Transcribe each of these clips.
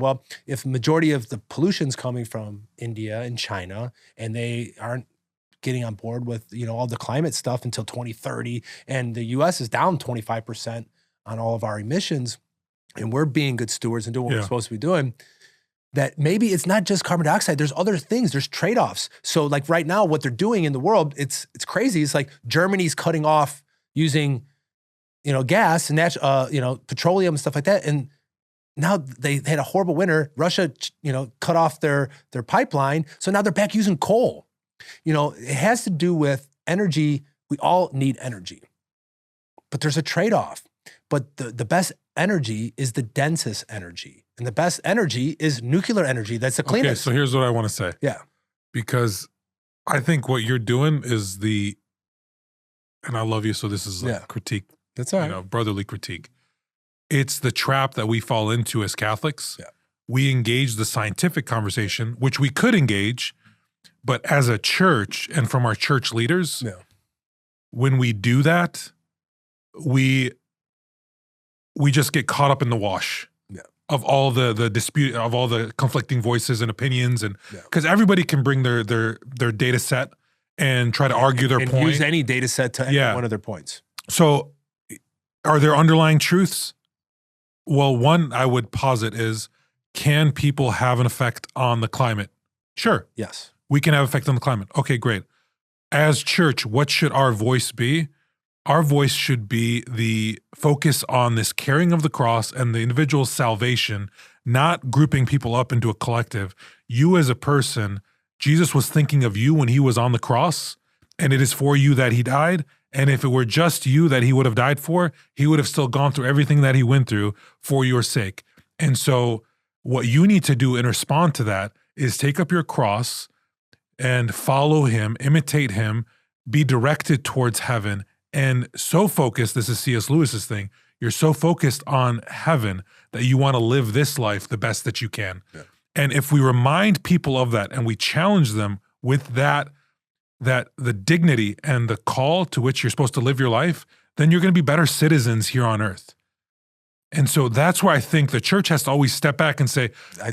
Well, if the majority of the pollution's coming from India and China, and they aren't getting on board with, all the climate stuff until 2030, and the US is down 25% on all of our emissions, and we're being good stewards and doing what we're supposed to be doing, that maybe it's not just carbon dioxide. There's other things. There's trade-offs. So like right now, what they're doing in the world, it's crazy. It's like Germany's cutting off using, gas and petroleum and stuff like that. And now they had a horrible winter. Russia, cut off their pipeline. So now they're back using coal. It has to do with energy. We all need energy, but there's a trade-off. But the best energy is the densest energy. And the best energy is nuclear energy. That's the cleanest. Okay, so here's what I want to say. Yeah. Because I think what you're doing is and I love you, so this is like critique. That's all right. Brotherly critique. It's the trap that we fall into as Catholics. Yeah. We engage the scientific conversation, which we could engage, but as a church and from our church leaders, when we do that, we just get caught up in the wash of all the dispute, of all the conflicting voices and opinions, and because everybody can bring their data set and try to argue their point. Use any data set to any one of their points. So are there underlying truths? Well, one I would posit is, can people have an effect on the climate? Sure. Yes. We can have effect on the climate. Okay, great. As church, what should our voice be? Our voice should be the focus on this carrying of the cross and the individual's salvation, not grouping people up into a collective. You as a person, Jesus was thinking of you when he was on the cross, and it is for you that he died. And if it were just you that he would have died for, he would have still gone through everything that he went through for your sake. And so what you need to do in response to that is take up your cross and follow him, imitate him, be directed towards heaven, and so focused, this is C.S. Lewis's thing, you're so focused on heaven that you want to live this life the best that you can. Yeah. And if we remind people of that and we challenge them with that the dignity and the call to which you're supposed to live your life, then you're going to be better citizens here on earth. And so that's where I think the church has to always step back and say,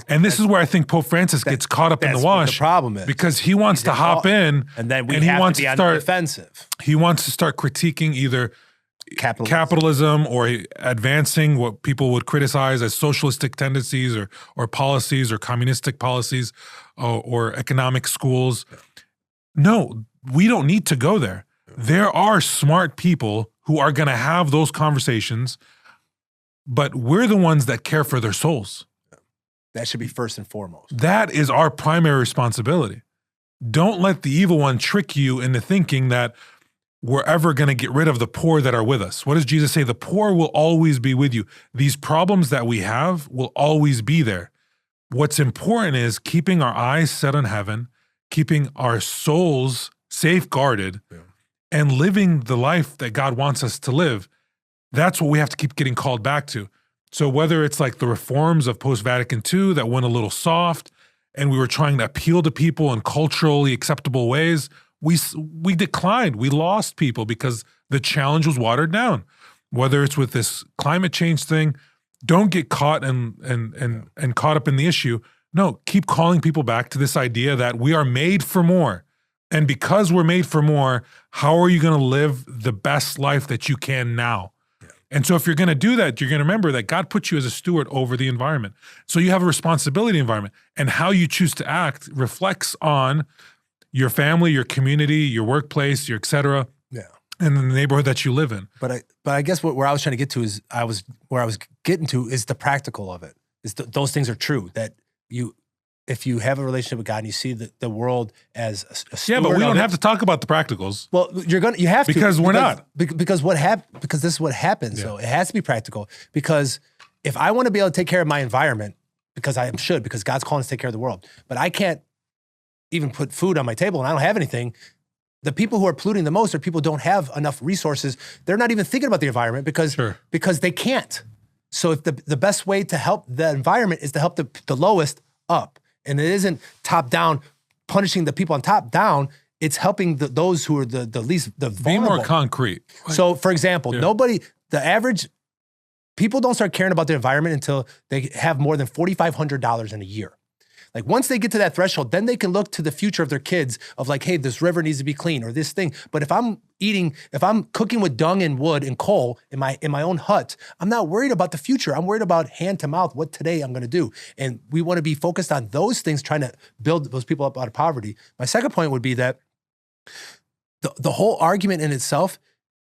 and this is where I think Pope Francis gets caught up in the wash. The problem is because he wants to hop in, and then we have to be on the defensive. He wants to start critiquing either capitalism or advancing what people would criticize as socialistic tendencies or policies or communistic policies or economic schools. No, we don't need to go there. There are smart people who are going to have those conversations, but we're the ones that care for their souls. That should be first and foremost. That is our primary responsibility. Don't let the evil one trick you into thinking that we're ever going to get rid of the poor that are with us. What does Jesus say? The poor will always be with you. These problems that we have will always be there. What's important is keeping our eyes set on heaven, keeping our souls safeguarded, and living the life that God wants us to live. That's what we have to keep getting called back to. So whether it's like the reforms of post-Vatican II that went a little soft and we were trying to appeal to people in culturally acceptable ways, we declined. We lost people because the challenge was watered down. Whether it's with this climate change thing, don't get caught and caught up in the issue. No, keep calling people back to this idea that we are made for more. And because we're made for more, how are you going to live the best life that you can now? And so if you're going to do that, you're going to remember that God put you as a steward over the environment. So you have a responsibility environment, and how you choose to act reflects on your family, your community, your workplace, your et cetera, and the neighborhood that you live in. But I guess where I was trying to get to is where I was getting to is the practical of it. Is those things are true, that if you have a relationship with God and you see the world as a steward. Yeah, but we don't have to talk about the practicals. Well, you have to, because we're not. Because this is what happens. So it has to be practical. Because if I want to be able to take care of my environment, because I should, because God's calling us to take care of the world, but I can't even put food on my table and I don't have anything. The people who are polluting the most are people who don't have enough resources. They're not even thinking about the environment because they can't. So if the best way to help the environment is to help the lowest up. And it isn't top down, punishing the people on top down. It's helping those who are the least, the vulnerable. Be more concrete. So, for example, the average people don't start caring about the environment until they have more than $4,500 in a year. Like once they get to that threshold, then they can look to the future of their kids of like, hey, this river needs to be clean or this thing. But if I'm cooking with dung and wood and coal in my own hut, I'm not worried about the future. I'm worried about hand to mouth, what today I'm going to do. And we want to be focused on those things, trying to build those people up out of poverty. My second point would be that the whole argument in itself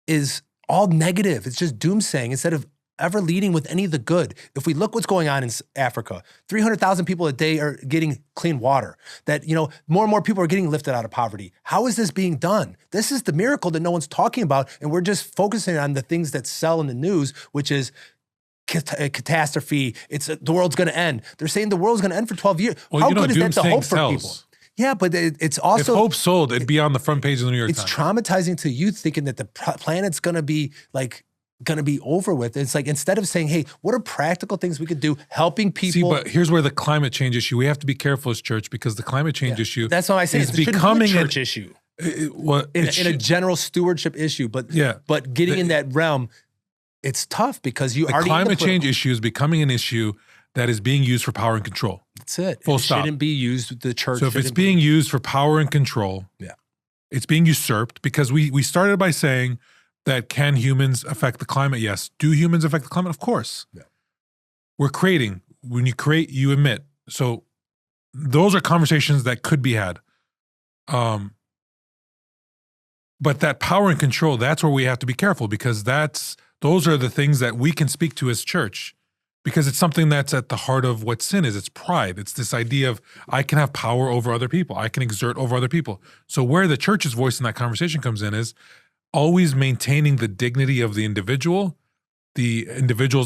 is all negative. It's just doomsaying instead of ever leading with any of the good. If we look what's going on in Africa, 300,000 people a day are getting clean water, that, more and more people are getting lifted out of poverty. How is this being done? This is the miracle that no one's talking about. And we're just focusing on the things that sell in the news, which is catastrophe. It's the world's going to end. They're saying the world's going to end for 12 years. Well, How good is that to hope for sells. people? Yeah, but it's also— if hope sold, it'd be on the front page of the New York Times. It's traumatizing to youth thinking that the planet's going to be over with. It's like, instead of saying, hey, what are practical things we could do, helping people. See, but here's where the climate change issue, we have to be careful as church, because the climate change issue— that's what I say. is It becoming a church issue. In a general stewardship issue. But getting in that realm, it's tough because the climate change issue is becoming an issue that is being used for power and control. That's it. Full it stop. Shouldn't be used. The church. So if it's being used for power and control, it's being usurped, because we started by saying that, can humans affect the climate? Yes. Do humans affect the climate? Of course. Yeah. We're creating. When you create, you emit. So those are conversations that could be had. But that power and control, that's where we have to be careful, because those are the things that we can speak to as church, because it's something that's at the heart of what sin is. It's pride. It's this idea of, I can have power over other people. I can exert over other people. So where the church's voice in that conversation comes in is always maintaining the dignity of the individual's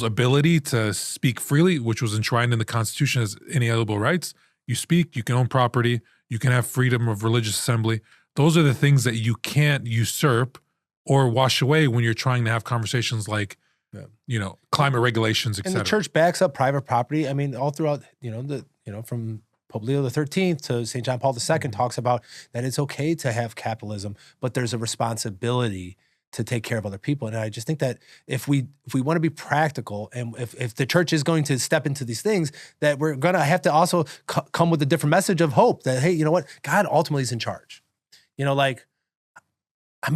ability to speak freely, which was enshrined in the Constitution as inalienable rights. You speak, you can own property, you can have freedom of religious assembly. Those are the things that you can't usurp or wash away when you're trying to have conversations like, climate regulations, et cetera. And the church backs up private property. I mean, all throughout, from Pope Leo XIII to St. John Paul II talks about that it's okay to have capitalism, but there's a responsibility to take care of other people. And I just think that if we want to be practical, and if the church is going to step into these things, that we're going to have to also come with a different message of hope that, hey, you know what? God ultimately is in charge.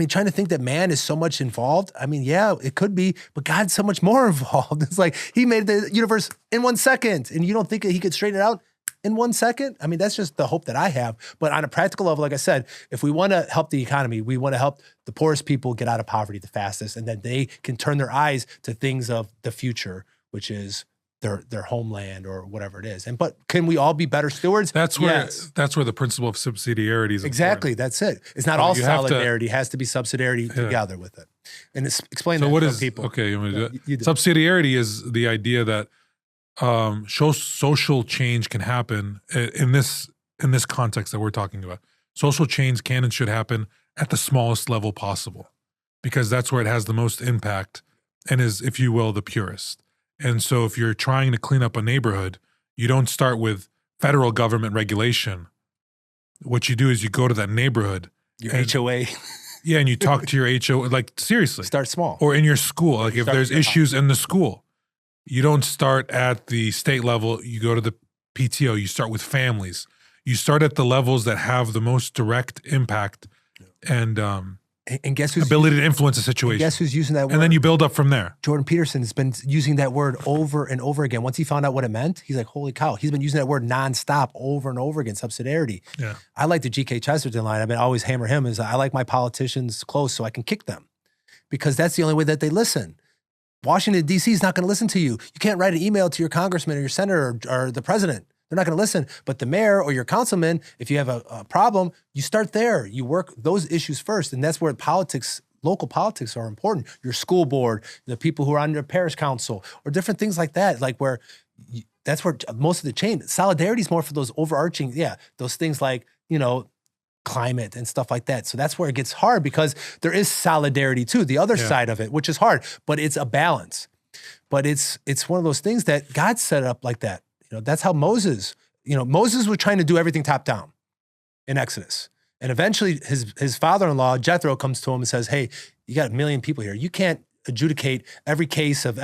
Trying to think that man is so much involved. Yeah, it could be, but God's so much more involved. It's like he made the universe in 1 second, and you don't think that he could straighten it out in 1 second? That's just the hope that I have. But on a practical level, like I said, if we want to help the economy, we want to help the poorest people get out of poverty the fastest, and then they can turn their eyes to things of the future, which is their homeland or whatever it is. But can we all be better stewards? That's where the principle of subsidiarity is exactly important. That's it. It's not all solidarity. It has to be subsidiarity together with it. And explain that to people. Okay, you want me to do it? Subsidiarity is the idea that social change can happen in this context that we're talking about. Social change can and should happen at the smallest level possible, because that's where it has the most impact and is, if you will, the purest. And so if you're trying to clean up a neighborhood, you don't start with federal government regulation. What you do is you go to that neighborhood. Your HOA. Yeah, and you talk to your HOA, like seriously. Start small. Or in your school, like if there's issues in the school. You don't start at the state level, you go to the PTO, you start with families. You start at the levels that have the most direct impact and guess who's ability to influence a situation. Guess who's using that word? And then you build up from there. Jordan Peterson has been using that word over and over again. Once he found out what it meant, he's like, holy cow. He's been using that word nonstop over and over again, subsidiarity. Yeah. I like the G.K. Chesterton line. I've been always hammer him is I like my politicians close so I can kick them, because that's the only way that they listen. Washington, D.C. is not going to listen to you. You can't write an email to your congressman or your senator or the president. They're not going to listen. But the mayor or your councilman, if you have a problem, you start there. You work those issues first. And that's where local politics are important. Your school board, the people who are on your parish council, or different things like that, that's where most of the change. Solidarity is more for those overarching, those things like, climate and stuff like that. So that's where it gets hard, because there is solidarity too, the other side of it, which is hard, but it's a balance. But it's one of those things that God set up like that. That's how Moses was trying to do everything top down in Exodus. And eventually his father-in-law, Jethro, comes to him and says, hey, you got 1 million people here. You can't adjudicate every case of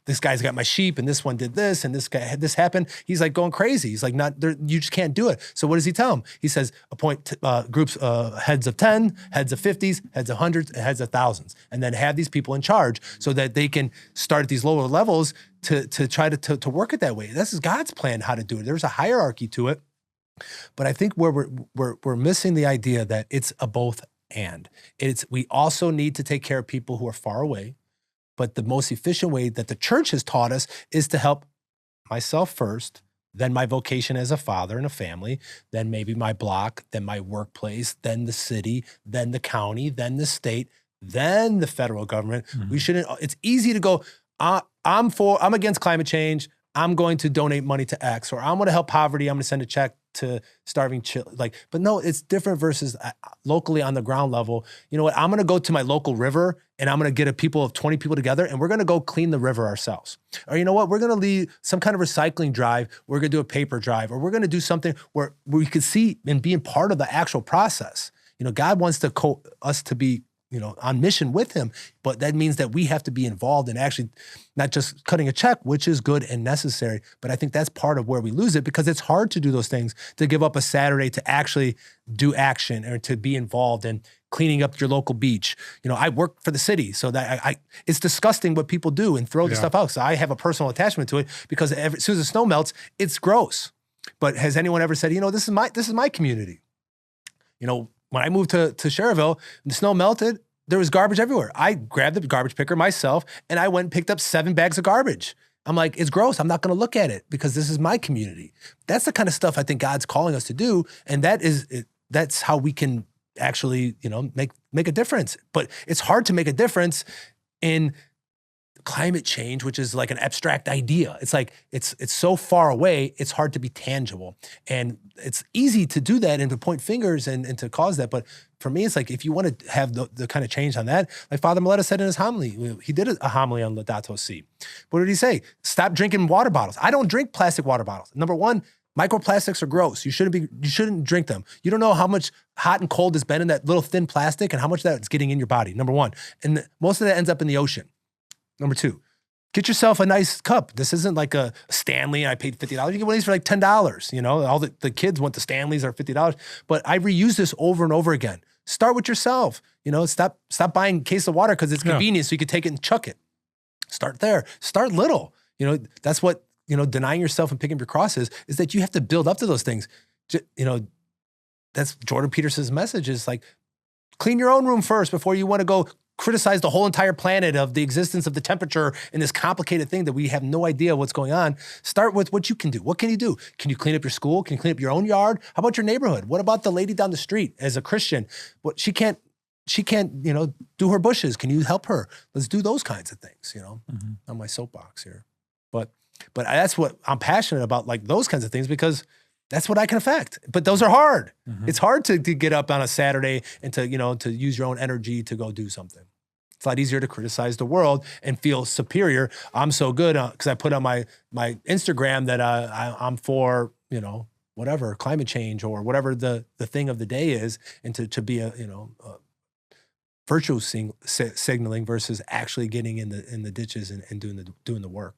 this guy's got my sheep and this one did this and this guy had this happen. He's like going crazy. He's like, you just can't do it. So what does he tell him? He says, appoint groups, heads of 10, heads of 50s, heads of hundreds, and heads of thousands, and then have these people in charge so that they can start at these lower levels to try to work it that way. This is God's plan how to do it. There's a hierarchy to it. But I think where we're missing the idea that it's a both and. We also need to take care of people who are far away, but the most efficient way that the church has taught us is to help myself first, then my vocation as a father and a family, then maybe my block, then my workplace, then the city, then the county, then the state, then the federal government. We shouldn't, it's easy to go, I'm against climate change. I'm going to donate money to X, or I'm going to help poverty. I'm going to send a check to starving children. But no, it's different versus locally on the ground level. You know what? I'm going to go to my local river and I'm going to get 20 people together and we're going to go clean the river ourselves. Or you know what? We're going to lead some kind of recycling drive. We're going to do a paper drive, or we're going to do something where we could see and being part of the actual process. You know, God wants us to be, you know, on mission with him, but that means that we have to be involved in actually not just cutting a check, which is good and necessary. But I think that's part of where we lose it, because it's hard to do those things, to give up a Saturday to actually do action or to be involved in cleaning up your local beach. You know, I work for the city, so that it's disgusting what people do and throw the stuff out. So I have a personal attachment to it, because as soon as the snow melts, it's gross. But has anyone ever said, you know, this is my community? You know, when I moved to Cherville, the snow melted, there was garbage everywhere. I grabbed the garbage picker myself and I went and picked up 7 bags of garbage. I'm like, it's gross. I'm not going to look at it because this is my community. That's the kind of stuff I think God's calling us to do. And that's how we can actually, you know, make a difference. But it's hard to make a difference in climate change, which is like an abstract idea. It's like, it's so far away, it's hard to be tangible. And it's easy to do that and to point fingers and to cause that. But for me, it's like, if you want to have the kind of change on that, like Father Mileta said in his homily, he did a homily on Laudato Si. What did he say? Stop drinking water bottles. I don't drink plastic water bottles. Number one, microplastics are gross. You shouldn't drink them. You don't know how much hot and cold has been in that little thin plastic and how much that's getting in your body, number one. And most of that ends up in the ocean. Number two, get yourself a nice cup. This isn't like a Stanley. I paid $50. You get one of these for like $10. You know, all the kids want the Stanleys are $50. But I reuse this over and over again. Start with yourself. You know, stop buying a case of water because it's convenient, so you can take it and chuck it. Start there. Start little. You know, that's what, you know, denying yourself and picking up your cross is that you have to build up to those things. You know, that's Jordan Peterson's message, is like, clean your own room first before you want to go criticize the whole entire planet of the existence of the temperature in this complicated thing that we have no idea what's going on. Start with what you can do. What can you do? Can you clean up your school? Can you clean up your own yard? How about your neighborhood? What about the lady down the street as a Christian? What she can't, you know, do her bushes. Can you help her? Let's do those kinds of things, you know, on my soapbox here. But that's what I'm passionate about, like those kinds of things, because that's what I can affect. But those are hard. It's hard to get up on a Saturday and to, you know, to use your own energy to go do something. It's a lot easier to criticize the world and feel superior. I'm so good because I put on my Instagram that I'm for, you know, whatever, climate change or whatever the thing of the day is, and to be a, you know, virtue signaling versus actually getting in the ditches and doing the work.